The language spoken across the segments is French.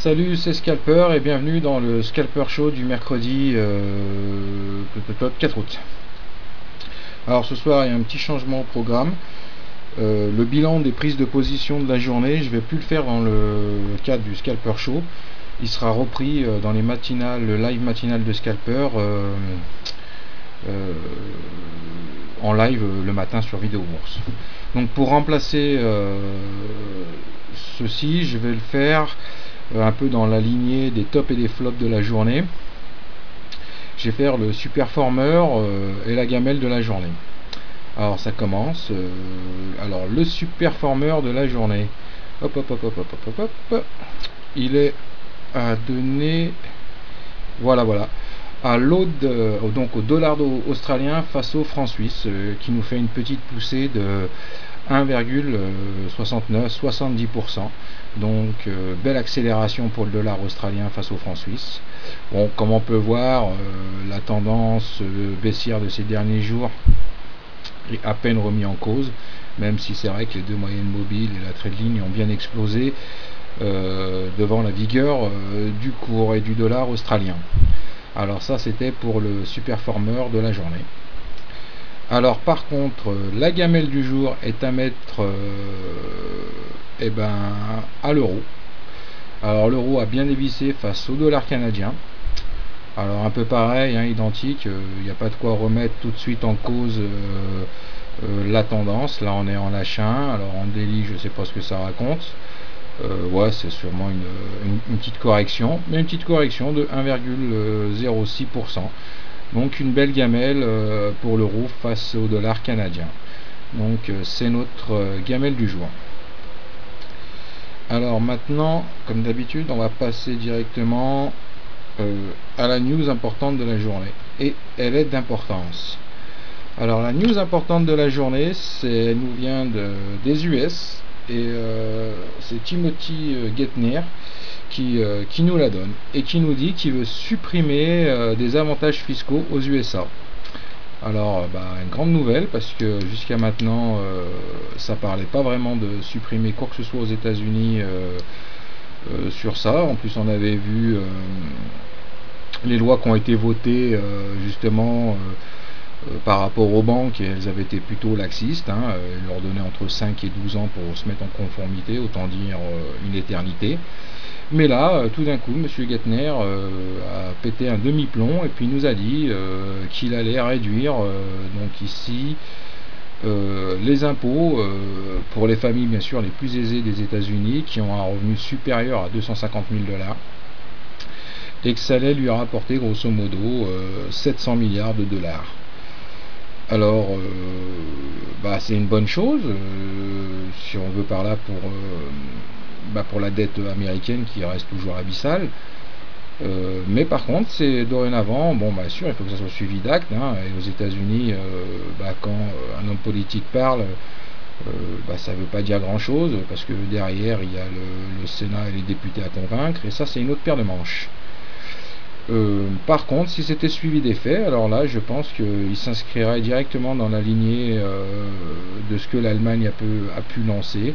Salut, c'est Scalper et bienvenue dans le Scalper Show du mercredi 4 août. Alors ce soir il y a un petit changement au programme. Le bilan des prises de position de la journée, je ne vais plus le faire dans le cadre du Scalper Show. Il sera repris dans les matinales, le live matinal de Scalper en live le matin sur Vidéo Bourse. Donc pour remplacer ceci, je vais le faire un peu dans la lignée des tops et des flops de la journée. Je vais faire le superformer et la gamelle de la journée. Alors ça commence. Alors le superformer de la journée. Hop hop hop hop hop hop hop hop. Il est à donner. Voilà. À l'aude, donc au dollar australien face au franc suisse, qui nous fait une petite poussée de 1,70%. Donc belle accélération pour le dollar australien face au franc suisse. Bon, comme on peut voir, la tendance baissière de ces derniers jours est à peine remise en cause, même si c'est vrai que les deux moyennes mobiles et la trade ligne ont bien explosé devant la vigueur du cours et du dollar australien. Alors ça c'était pour le superformer de la journée. Alors par contre, la gamelle du jour est à mettre à l'euro. Alors l'euro a bien dévissé face au dollar canadien. Alors un peu pareil, identique, il n'y a pas de quoi remettre tout de suite en cause la tendance. Là on est en H1, alors en daily je sais pas ce que ça raconte. Ouais, c'est sûrement une petite correction, mais une petite correction de 1,06%. Donc une belle gamelle pour l'euro face au dollar canadien. Donc c'est notre gamelle du jour. Alors maintenant, comme d'habitude, on va passer directement à la news importante de la journée. Et elle est d'importance. Alors la news importante de la journée, elle nous vient des US. Et c'est Timothy Geithner qui nous la donne et qui nous dit qu'il veut supprimer des avantages fiscaux aux USA. Alors une grande nouvelle, parce que jusqu'à maintenant ça parlait pas vraiment de supprimer quoi que ce soit aux États-Unis sur ça. En plus on avait vu les lois qui ont été votées justement par rapport aux banques, et elles avaient été plutôt laxistes, elles leur donnaient entre 5 et 12 ans pour se mettre en conformité, autant dire une éternité. Mais là, tout d'un coup, M. Geithner a pété un demi-plomb et puis nous a dit qu'il allait réduire donc ici les impôts pour les familles bien sûr les plus aisées des États-Unis qui ont un revenu supérieur à 250 000 $, et que ça allait lui rapporter grosso modo 700 milliards de dollars. Alors, c'est une bonne chose, si on veut par là pour la dette américaine qui reste toujours abyssale. Mais par contre, c'est dorénavant, sûr, il faut que ça soit suivi d'actes. Et aux États-Unis, quand un homme politique parle, ça ne veut pas dire grand-chose, parce que derrière, il y a le Sénat et les députés à convaincre, et ça, c'est une autre paire de manches. Par contre, si c'était suivi des faits, alors là je pense qu'il s'inscrirait directement dans la lignée de ce que l'Allemagne a pu lancer,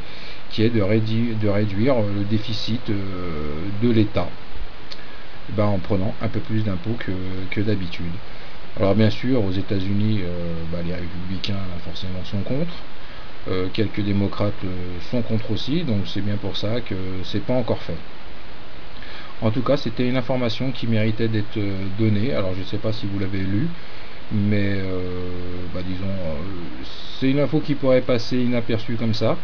qui est de réduire le déficit de l'État en prenant un peu plus d'impôts que d'habitude. Alors bien sûr, aux États-Unis, les républicains forcément sont contre, quelques démocrates sont contre aussi, donc c'est bien pour ça que c'est pas encore fait. En tout cas, c'était une information qui méritait d'être donnée. Alors, je ne sais pas si vous l'avez lu, mais c'est une info qui pourrait passer inaperçue comme ça.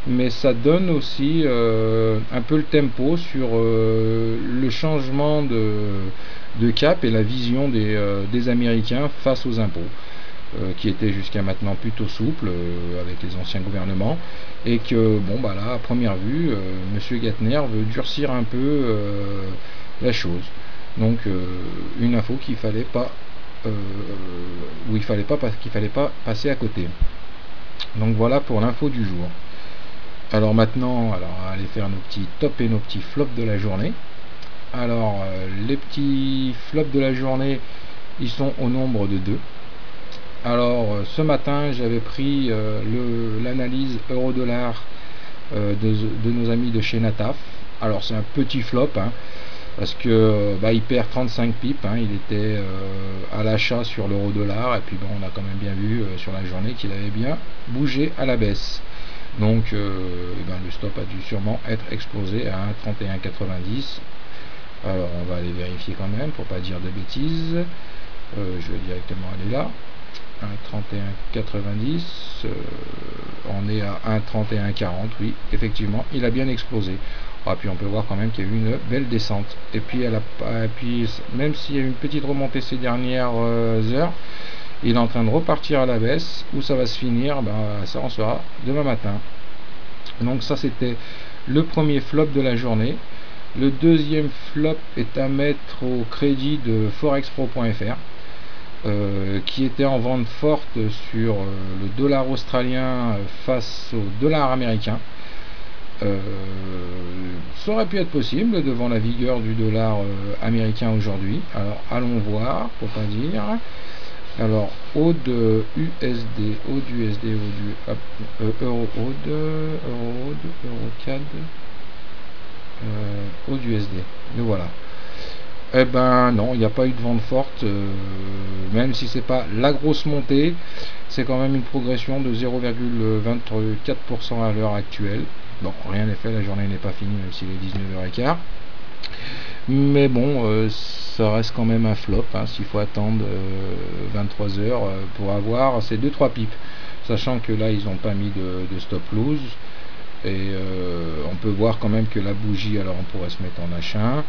Mais ça donne aussi un peu le tempo sur le changement de cap et la vision des Américains face aux impôts, qui était jusqu'à maintenant plutôt souple avec les anciens gouvernements, et que là à première vue M. Geithner veut durcir un peu la chose. Donc une info qu'il fallait pas passer à côté. Donc voilà pour l'info du jour. Alors maintenant, on va aller faire nos petits tops et nos petits flops de la journée. Alors les petits flops de la journée, ils sont au nombre de 2. Alors ce matin j'avais pris l'analyse euro-dollar de nos amis de chez Nataf, Alors c'est un petit flop, hein, parce que il perd 35 pips, hein. Il était à l'achat sur l'euro dollar, et puis bon, on a quand même bien vu sur la journée qu'il avait bien bougé à la baisse. Donc le stop a dû sûrement être explosé à 1,3190. Alors on va aller vérifier quand même pour pas dire de bêtises. Je vais directement aller là. 1,3190, on est à 1,3140. Oui, effectivement, il a bien explosé. Puis on peut voir quand même qu'il y a eu une belle descente. Et puis, même s'il y a eu une petite remontée ces dernières heures, il est en train de repartir à la baisse. Où ça va se finir, ça on saura demain matin. Donc ça, c'était le premier flop de la journée. Le deuxième flop est à mettre au crédit de forexpro.fr, qui était en vente forte sur le dollar australien face au dollar américain. Ça aurait pu être possible devant la vigueur du dollar américain aujourd'hui. Alors allons voir, pour pas dire. Alors AUD USD, AUD USD, Euro AUD, EuroCAD, AUD USD. Et voilà. Eh ben non, il n'y a pas eu de vente forte, même si c'est pas la grosse montée, c'est quand même une progression de 0,24% à l'heure actuelle. Bon, rien n'est fait, la journée n'est pas finie, même s'il est 19h15. Mais bon, ça reste quand même un flop, hein, s'il faut attendre 23 heures pour avoir ces 2-3 pips. Sachant que là, ils n'ont pas mis de stop lose. Et on peut voir quand même que la bougie, alors on pourrait se mettre en achat.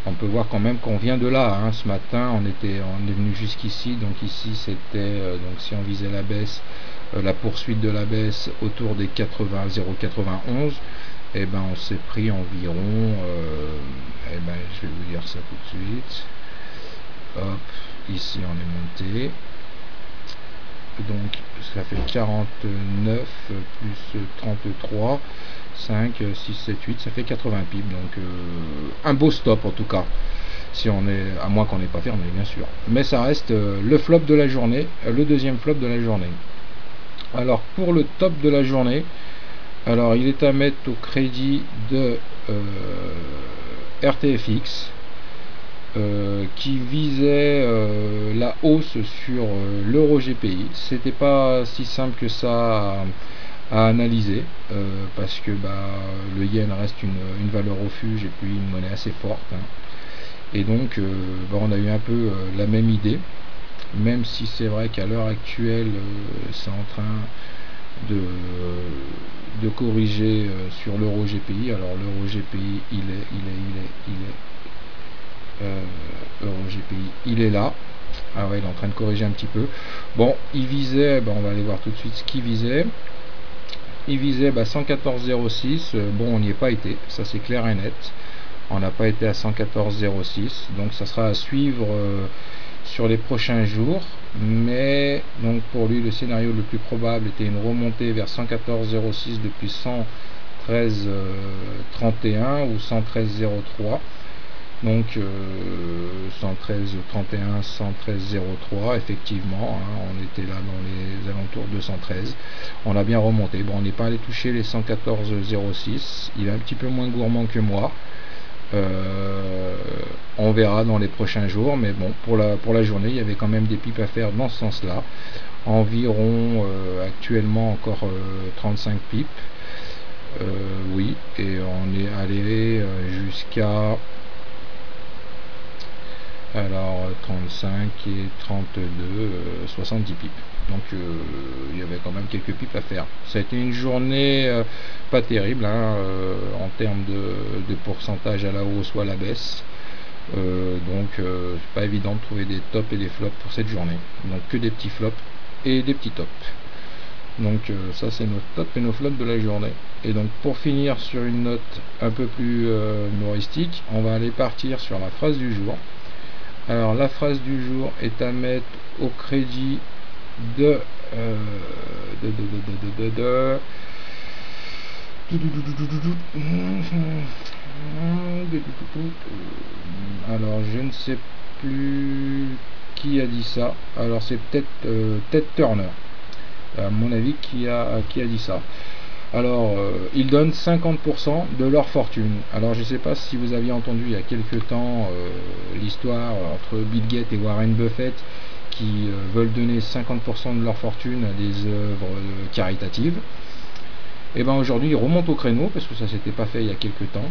On peut voir quand même qu'on vient de là, hein. Ce matin on est venu jusqu'ici, donc ici c'était donc si on visait la baisse, la poursuite de la baisse autour des 0,91, et on s'est pris environ je vais vous dire ça tout de suite. Hop, ici on est monté, donc ça fait 49 plus 33, 5, 6, 7, 8, ça fait 80 pips, donc un beau stop en tout cas, si on est, à moins qu'on n'ait pas fermé bien sûr, mais ça reste le flop de la journée, le deuxième flop de la journée. Alors pour le top de la journée, alors il est à mettre au crédit de RTFX, qui visait la hausse sur l'euro GPI. C'était pas si simple que ça à analyser, parce que le yen reste une valeur refuge et puis une monnaie assez forte, hein. Et donc on a eu un peu la même idée, même si c'est vrai qu'à l'heure actuelle c'est en train de corriger sur l'euro GPI. Alors l'euro GPI euro GPI il est là. Ah ouais, il est en train de corriger un petit peu. Bon, il visait, on va aller voir tout de suite ce qu'il visait. Il visait 114,06. Bon, on n'y est pas été, ça c'est clair et net. On n'a pas été à 114,06, donc ça sera à suivre sur les prochains jours. Mais donc pour lui, le scénario le plus probable était une remontée vers 114,06 depuis 113,31 ou 113,03. Donc 113,31, 113,03, effectivement, hein, on était là dans les alentours de 113. On a bien remonté. Bon, on n'est pas allé toucher les 114,06. Il est un petit peu moins gourmand que moi. On verra dans les prochains jours, mais bon, pour la journée, il y avait quand même des pips à faire dans ce sens-là. Environ actuellement encore 35 pips. Oui, et on est allé jusqu'à 35 et 32, 70 pips. Donc il y avait quand même quelques pips à faire. Ça a été une journée pas terrible, hein, en termes de pourcentage à la hausse ou à la baisse. Donc c'est pas évident de trouver des tops et des flops pour cette journée. Donc que des petits flops et des petits tops. Donc ça c'est nos tops et nos flops de la journée. Et donc pour finir sur une note un peu plus humoristique, on va aller partir sur la phrase du jour. Alors la phrase du jour est à mettre au crédit de alors je ne sais plus qui a dit ça. Alors c'est peut-être Ted Turner, à mon avis, qui a dit ça. Alors, ils donnent 50% de leur fortune. Alors, je ne sais pas si vous aviez entendu il y a quelques temps l'histoire entre Bill Gates et Warren Buffett qui veulent donner 50% de leur fortune à des œuvres caritatives. Et bien aujourd'hui, ils remontent au créneau parce que ça s'était pas fait il y a quelques temps.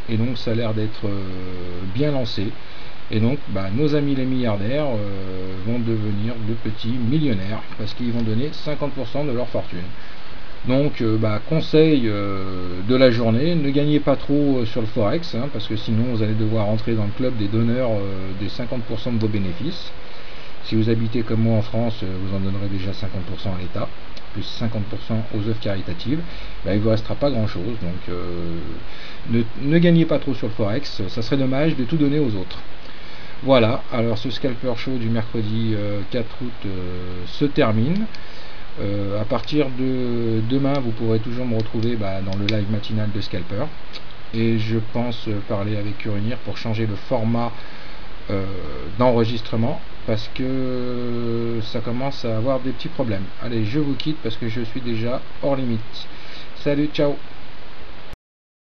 Et donc, ça a l'air d'être bien lancé. Et donc, nos amis les milliardaires vont devenir de petits millionnaires parce qu'ils vont donner 50% de leur fortune. Donc, conseil de la journée, ne gagnez pas trop sur le Forex, parce que sinon vous allez devoir entrer dans le club des donneurs des 50% de vos bénéfices. Si vous habitez comme moi en France, vous en donnerez déjà 50% à l'État, plus 50% aux œuvres caritatives. Il ne vous restera pas grand-chose. Donc, ne gagnez pas trop sur le Forex, ça serait dommage de tout donner aux autres. Voilà, alors ce Scalper Show du mercredi 4 août se termine. À partir de demain, vous pourrez toujours me retrouver dans le live matinal de Scalper. Et je pense parler avec Curenir pour changer le format d'enregistrement parce que ça commence à avoir des petits problèmes. Allez, je vous quitte parce que je suis déjà hors limite. Salut, ciao!